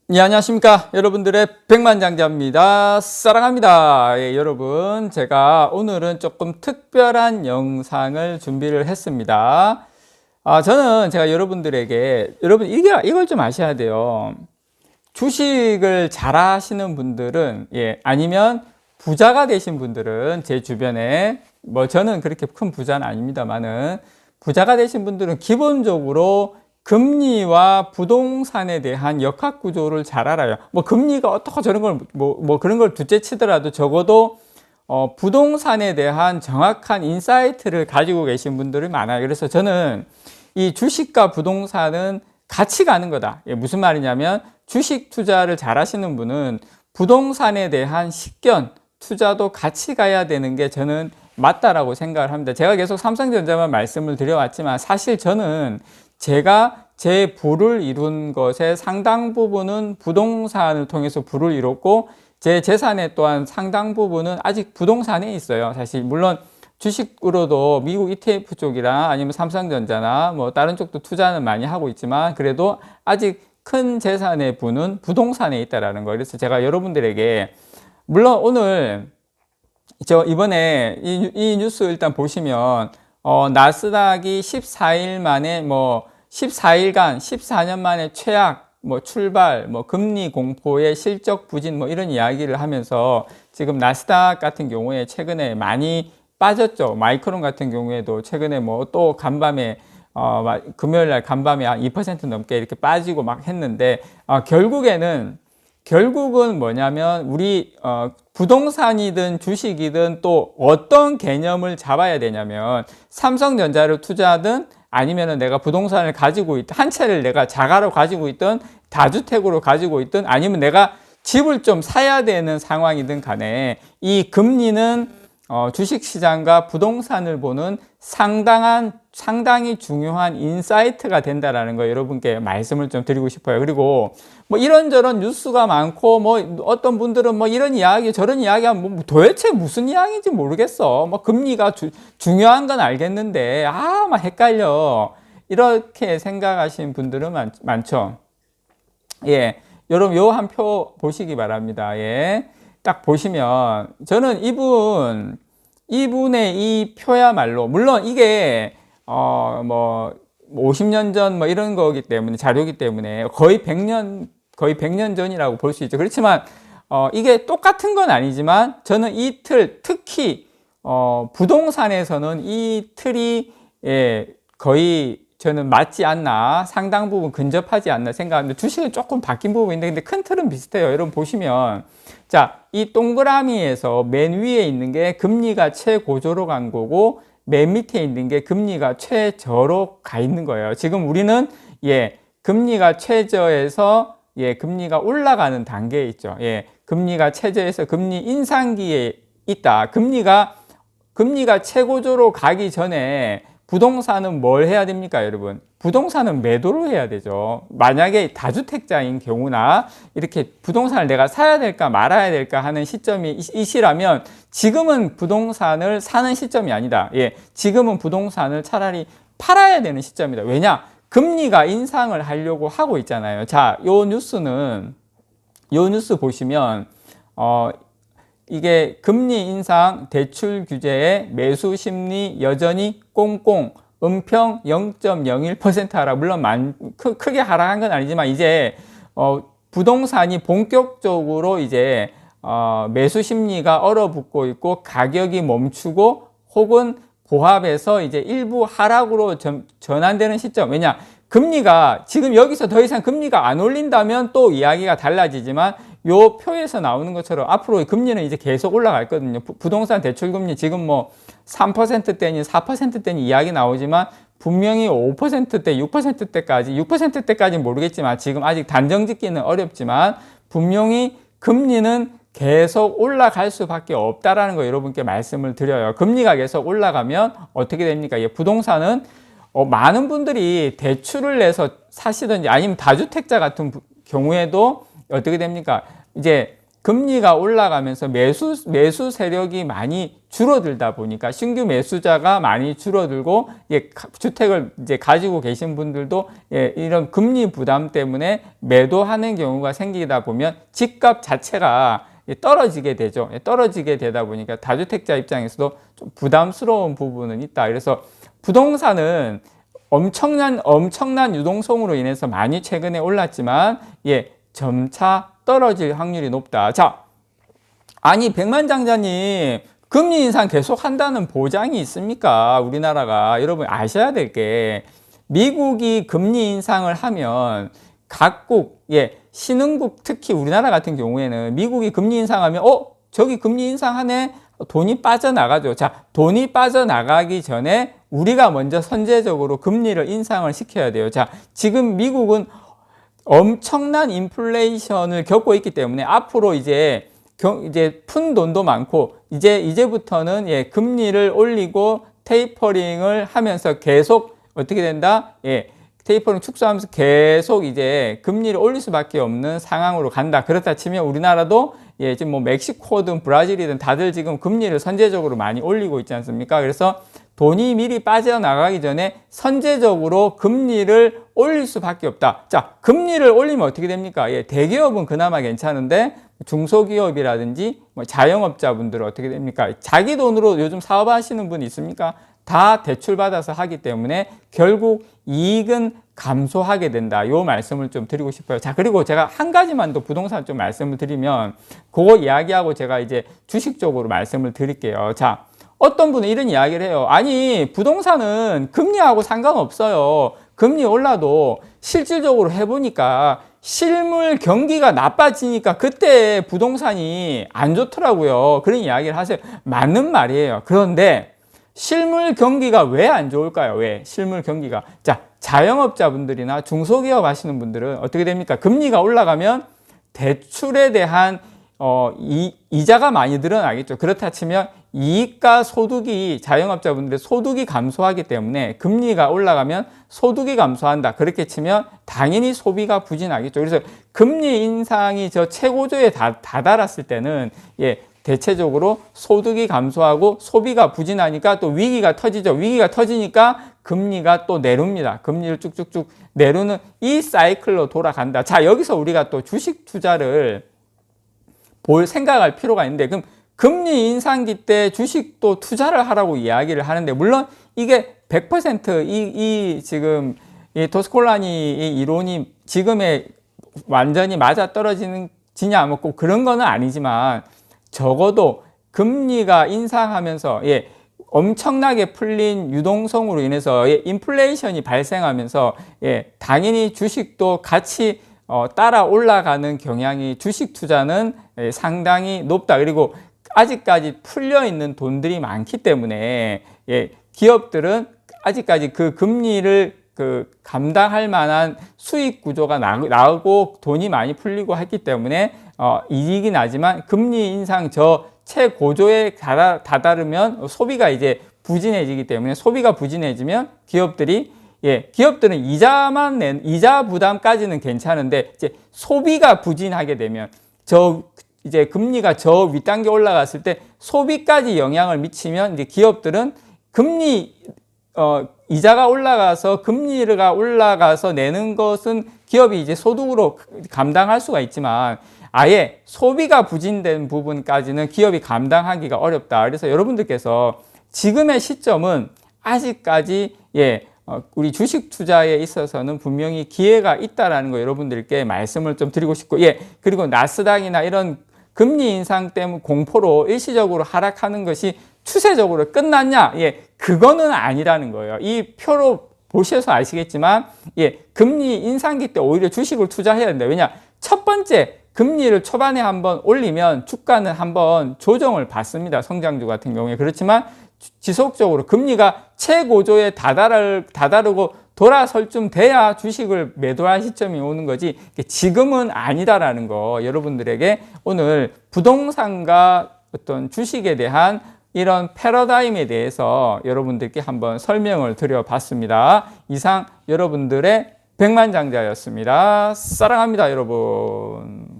네, 안녕하십니까. 여러분들의 백만장자입니다. 사랑합니다. 예, 여러분, 제가 오늘은 조금 특별한 영상을 준비를 했습니다. 저는 제가 여러분들에게, 이걸 좀 아셔야 돼요. 주식을 잘 하시는 분들은, 아니면 부자가 되신 분들은 제 주변에, 저는 그렇게 큰 부자는 아닙니다만은, 부자가 되신 분들은 기본적으로 금리와 부동산에 대한 역학 구조를 잘 알아요. 금리가 어떻고 저런 걸, 그런 걸 둘째 치더라도 적어도, 부동산에 대한 정확한 인사이트를 가지고 계신 분들이 많아요. 그래서 저는 이 주식과 부동산은 같이 가는 거다. 무슨 말이냐면, 주식 투자를 잘 하시는 분은 부동산에 대한 식견, 투자도 같이 가야 되는 게 저는 맞다라고 생각을 합니다. 제가 계속 삼성전자만 말씀을 드려왔지만 사실 저는 제가 제 부를 이룬 것의 상당 부분은 부동산을 통해서 부를 이뤘고 제 재산의 또한 상당 부분은 아직 부동산에 있어요. 사실 물론 주식으로도 미국 ETF 쪽이나 아니면 삼성전자나 다른 쪽도 투자는 많이 하고 있지만 그래도 아직 큰 재산의 부는 부동산에 있다라는 거예요. 그래서 제가 여러분들에게 물론 오늘 저 이번에 이 뉴스 일단 보시면 나스닥이 14일 만에 14일간 14년 만에 최악 출발 금리 공포의 실적 부진 이런 이야기를 하면서 지금 나스닥 같은 경우에 최근에 많이 빠졌죠. 마이크론 같은 경우에도 최근에 또 간밤에 금요일 날 간밤에 한 2% 넘게 이렇게 빠지고 막 했는데 결국은 뭐냐면 우리 부동산이든 주식이든 또 어떤 개념을 잡아야 되냐면 삼성전자를 투자하든 아니면은 내가 부동산을 가지고 있든 한 채를 내가 자가로 가지고 있든 다주택으로 가지고 있든 아니면 내가 집을 좀 사야 되는 상황이든 간에 이 금리는 주식시장과 부동산을 보는 상당히 중요한 인사이트가 된다라는 거 여러분께 말씀을 좀 드리고 싶어요. 그리고 이런저런 뉴스가 많고 어떤 분들은 이런 이야기 저런 이야기 하면 도대체 무슨 이야기인지 모르겠어. 금리가 중요한 건 알겠는데 막 헷갈려. 이렇게 생각하시는 분들은 많죠. 예. 여러분 요 한 표 보시기 바랍니다. 예. 딱 보시면 저는 이분의 이 표야말로 물론 이게 50년 전 이런 거기 때문에 자료기 때문에 거의 100년 전이라고 볼 수 있죠. 그렇지만 이게 똑같은 건 아니지만 저는 이 틀 특히 부동산에서는 이 틀이 거의 저는 맞지 않나 상당 부분 근접하지 않나 생각하는데 주식은 조금 바뀐 부분이 있는데 근데 큰 틀은 비슷해요. 여러분 보시면 자, 이 동그라미에서 맨 위에 있는 게 금리가 최고조로 간 거고 맨 밑에 있는 게 금리가 최저로 가 있는 거예요. 지금 우리는 금리가 최저에서 금리가 올라가는 단계에 있죠. 금리가 최저에서 금리 인상기에 있다. 금리가 최고조로 가기 전에 부동산은 뭘 해야 됩니까, 여러분? 부동산은 매도를 해야 되죠. 만약에 다주택자인 경우나 이렇게 부동산을 내가 사야 될까 말아야 될까 하는 시점이 이 시라면 지금은 부동산을 사는 시점이 아니다. 지금은 부동산을 차라리 팔아야 되는 시점이다. 왜냐? 금리가 인상을 하려고 하고 있잖아요. 자, 요 뉴스 보시면 이게 금리 인상, 대출 규제에 매수 심리 여전히 꽁꽁, 은평 0.01% 하락. 물론 크게 하락한 건 아니지만 이제 부동산이 본격적으로 이제 매수 심리가 얼어붙고 있고 가격이 멈추고 혹은 보합해서 이제 일부 하락으로 전환되는 시점. 왜냐? 금리가 지금 여기서 더 이상 금리가 안 올린다면 또 이야기가 달라지지만 요 표에서 나오는 것처럼 앞으로 금리는 이제 계속 올라갈 거거든요. 부동산 대출금리 지금 3%대니 4%대니 이야기 나오지만 분명히 5%대, 6%대까지는 모르겠지만 지금 아직 단정 짓기는 어렵지만 분명히 금리는 계속 올라갈 수밖에 없다라는 거 여러분께 말씀을 드려요. 금리가 계속 올라가면 어떻게 됩니까? 부동산은 많은 분들이 대출을 내서 사시든지 아니면 다주택자 같은 경우에도 어떻게 됩니까? 이제 금리가 올라가면서 매수 세력이 많이 줄어들다 보니까 신규 매수자가 많이 줄어들고 주택을 이제 가지고 계신 분들도 이런 금리 부담 때문에 매도하는 경우가 생기다 보면 집값 자체가 떨어지게 되죠. 떨어지게 되다 보니까 다주택자 입장에서도 좀 부담스러운 부분은 있다. 그래서 부동산은 엄청난 유동성으로 인해서 많이 최근에 올랐지만 점차 떨어질 확률이 높다. 자, 아니 백만장자님, 금리 인상 계속 한다는 보장이 있습니까? 우리나라가. 여러분 아셔야 될 게, 미국이 금리 인상을 하면 각국, 신흥국, 특히 우리나라 같은 경우에는 미국이 금리 인상하면 저기 금리 인상하네, 돈이 빠져나가죠. 자, 돈이 빠져나가기 전에 우리가 먼저 선제적으로 금리를 인상을 시켜야 돼요. 자, 지금 미국은 엄청난 인플레이션을 겪고 있기 때문에 앞으로 이제 푼 돈도 많고 이제부터는 금리를 올리고 테이퍼링을 하면서 계속 어떻게 된다? 테이퍼링 축소하면서 계속 이제 금리를 올릴 수밖에 없는 상황으로 간다. 그렇다 치면 우리나라도 지금 뭐 멕시코든 브라질이든 다들 지금 금리를 선제적으로 많이 올리고 있지 않습니까? 그래서 돈이 미리 빠져나가기 전에 선제적으로 금리를 올릴 수밖에 없다. 자, 금리를 올리면 어떻게 됩니까? 대기업은 그나마 괜찮은데 중소기업이라든지 뭐 자영업자분들은 어떻게 됩니까? 자기 돈으로 요즘 사업하시는 분 있습니까? 다 대출받아서 하기 때문에 결국 이익은 감소하게 된다. 요 말씀을 좀 드리고 싶어요. 자, 그리고 제가 한 가지만 더 부동산 좀 말씀을 드리면 그거 이야기하고 제가 이제 주식 쪽으로 말씀을 드릴게요. 자, 어떤 분은 이런 이야기를 해요. 아니, 부동산은 금리하고 상관없어요. 금리 올라도 실질적으로 해보니까 실물 경기가 나빠지니까 그때 부동산이 안 좋더라고요. 그런 이야기를 하세요. 맞는 말이에요. 그런데 실물 경기가 왜 안 좋을까요? 왜? 실물 경기가. 자, 자영업자분들이나 중소기업 하시는 분들은 어떻게 됩니까? 금리가 올라가면 대출에 대한 이자가 많이 늘어나겠죠. 그렇다 치면 이익과 소득이, 자영업자분들의 소득이 감소하기 때문에 금리가 올라가면 소득이 감소한다. 그렇게 치면 당연히 소비가 부진하겠죠. 그래서 금리 인상이 저 최고조에 다다랐을 때는 대체적으로 소득이 감소하고 소비가 부진하니까 또 위기가 터지죠. 위기가 터지니까 금리가 또 내립니다. 금리를 쭉쭉쭉 내리는 이 사이클로 돌아간다. 자, 여기서 우리가 또 주식 투자를 볼 생각할 필요가 있는데, 그럼 금리 인상기 때 주식도 투자를 하라고 이야기를 하는데, 물론 이게 100% 지금 이 도스콜라니 이 이론이 지금에 완전히 맞아 떨어지냐 뭐 꼭 그런 거는 아니지만, 적어도 금리가 인상하면서 엄청나게 풀린 유동성으로 인해서 인플레이션이 발생하면서 당연히 주식도 같이 따라 올라가는 경향이, 주식 투자는 상당히 높다. 그리고 아직까지 풀려 있는 돈들이 많기 때문에 기업들은 아직까지 그 금리를 감당할 만한 수익 구조가 나오고 돈이 많이 풀리고 했기 때문에 이익이 나지만 금리 인상 저 최고조에 다다르면 소비가 이제 부진해지기 때문에, 소비가 부진해지면 기업들은 이자 부담까지는 괜찮은데 이제 소비가 부진하게 되면 이제 금리가 저 윗단계 올라갔을 때 소비까지 영향을 미치면 이제 기업들은 이자가 올라가서 금리가 올라가서 내는 것은 기업이 이제 소득으로 감당할 수가 있지만 아예 소비가 부진된 부분까지는 기업이 감당하기가 어렵다. 그래서 여러분들께서 지금의 시점은 아직까지 우리 주식 투자에 있어서는 분명히 기회가 있다라는 거 여러분들께 말씀을 좀 드리고 싶고, 그리고 나스닥이나 이런 금리 인상 때문에 공포로 일시적으로 하락하는 것이 추세적으로 끝났냐? 그거는 아니라는 거예요. 이 표로 보셔서 아시겠지만, 금리 인상기 때 오히려 주식을 투자해야 된다. 왜냐? 첫 번째, 금리를 초반에 한번 올리면 주가는 한번 조정을 받습니다. 성장주 같은 경우에. 그렇지만 지속적으로 금리가 최고조에 다다르고 돌아설 쯤 돼야 주식을 매도할 시점이 오는 거지, 지금은 아니다라는 거 여러분들에게 오늘 부동산과 어떤 주식에 대한 이런 패러다임에 대해서 여러분들께 한번 설명을 드려봤습니다. 이상 여러분들의 백만장자였습니다. 사랑합니다, 여러분.